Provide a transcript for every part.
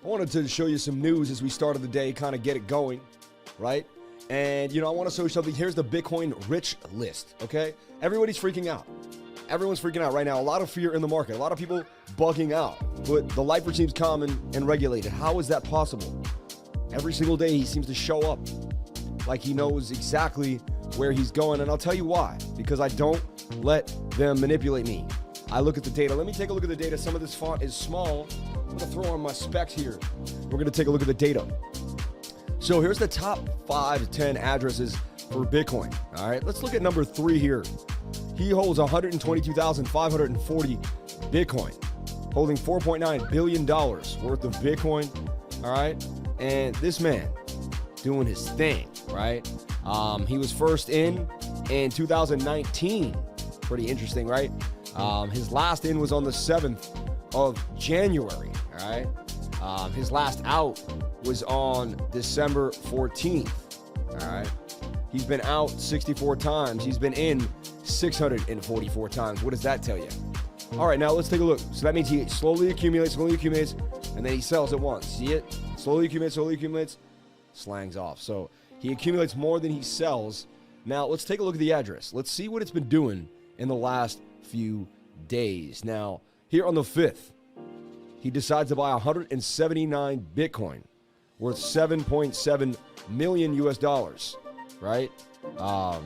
I wanted to show you some news as we started the day, kind of get it going, right? And, I want to show you something. Here's the Bitcoin rich list, okay? Everybody's freaking out. Everyone's freaking out right now. A lot of fear in the market. A lot of people bugging out. But the life seems calm and regulated. How is that possible? Every single day he seems to show up like he knows exactly where he's going. And I'll tell you why. Because I don't let them manipulate me. I look at the data. Let me take a look at the data. Some of this font is small. I'm going to throw on my specs here. We're going to take a look at the data. So here's the top 5 to 10 addresses for Bitcoin. All right, let's look at number 3 here. He holds 122,540 Bitcoin, holding $4.9 billion worth of Bitcoin. All right, and this man doing his thing, right? He was first in 2019. Pretty interesting, right? His last in was on the 7th of January, all right? His last out was on December 14th, all right? He's been out 64 times. He's been in 644 times. What does that tell you? All right, now let's take a look. So that means he slowly accumulates, and then he sells at once. See it? Slowly accumulates, slangs off. So he accumulates more than he sells. Now let's take a look at the address. Let's see what it's been doing in the last few days. Now, here on the 5th, he decides to buy 179 Bitcoin worth $7.7 million US dollars, right? Oh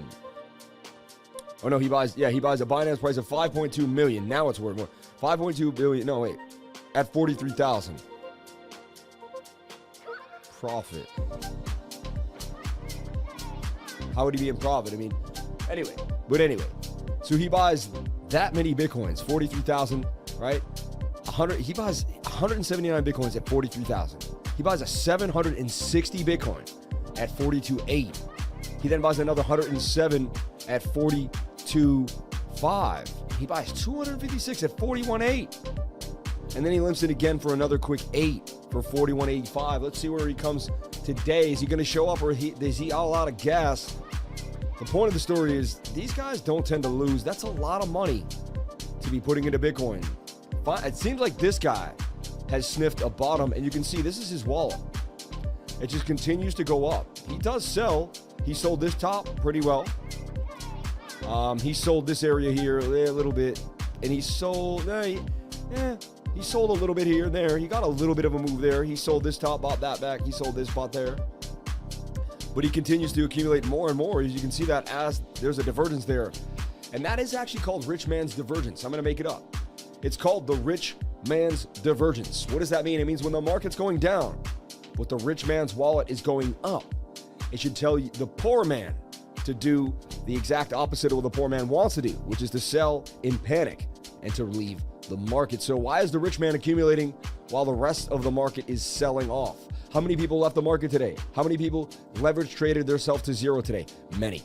no, he buys a Binance price of 5.2 million. Now it's worth more. 5.2 billion. No, wait. At 43,000. Profit. How would he be in profit? I mean, anyway. So he buys that many Bitcoins, 43,000, right? He buys 179 Bitcoins at 43,000. He buys a 760 Bitcoin at 42.8. He then buys another 107 at 42.5. He buys 256 at 41.8. And then he limps it again for another quick 8 for 41.85. Let's see where he comes today. Is he going to show up, or is he all out of gas? The point of the story is these guys don't tend to lose. That's a lot of money to be putting into Bitcoin. It seems like this guy has sniffed a bottom, and you can see this is his wallet. It just continues to go up. He does sell. He sold this top pretty well. He sold this area here a little bit, and he sold. He sold a little bit here and there. He got a little bit of a move there. He sold this top, bought that back. He sold this, bought there. But he continues to accumulate more and more. As you can see that as there's a divergence there, and that is actually called rich man's divergence. I'm going to make it up. It's called the rich man's divergence. What does that mean? It means when the market's going down, but the rich man's wallet is going up, it should tell you the poor man to do the exact opposite of what the poor man wants to do, which is to sell in panic and to leave the market. So why is the rich man accumulating while the rest of the market is selling off? How many people left the market today? How many people leverage traded themselves to zero today? Many.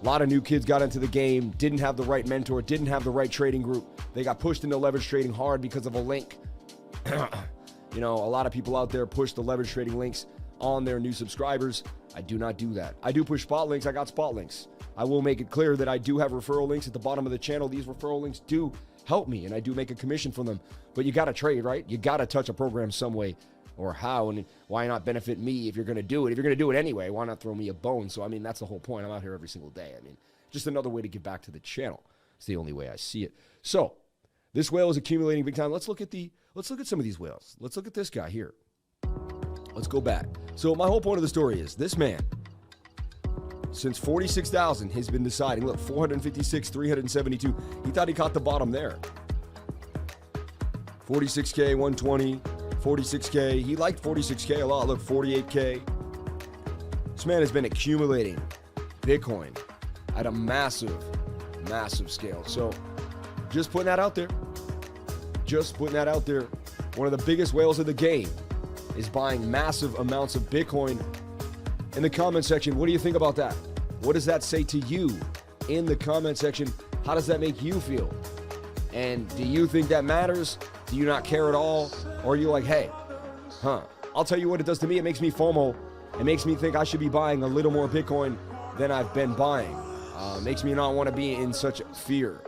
A lot of new kids got into the game, didn't have the right mentor, didn't have the right trading group. They got pushed into leverage trading hard because of a link. A lot of people out there push the leverage trading links on their new subscribers. I do not do that. I do push spot links. I got spot links. I will make it clear that I do have referral links at the bottom of the channel. These referral links do help me, and I do make a commission from them. But you got to trade, right? You got to touch a program some way or how, and why not benefit me if you're going to do it? If you're going to do it anyway, why not throw me a bone? So, that's the whole point. I'm out here every single day. Just another way to give back to the channel. It's the only way I see it. So, this whale is accumulating big time. Let's look at some of these whales. Let's look at this guy here. Let's go back. So, my whole point of the story is this man, since 46,000, has been deciding, look, 456, 372. He thought he caught the bottom there. 46K, 120, 46K. He liked 46K a lot. Look, 48K. This man has been accumulating Bitcoin at a massive, massive scale. So just putting that out there. One of the biggest whales of the game is buying massive amounts of Bitcoin. In the comment section, what do you think about that? What does that say to you in the comment section? How does that make you feel? And do you think that matters? Do you not care at all? Or are you like, hey, I'll tell you what it does to me. It makes me FOMO. It makes me think I should be buying a little more Bitcoin than I've been buying. Makes me not want to be in such fear.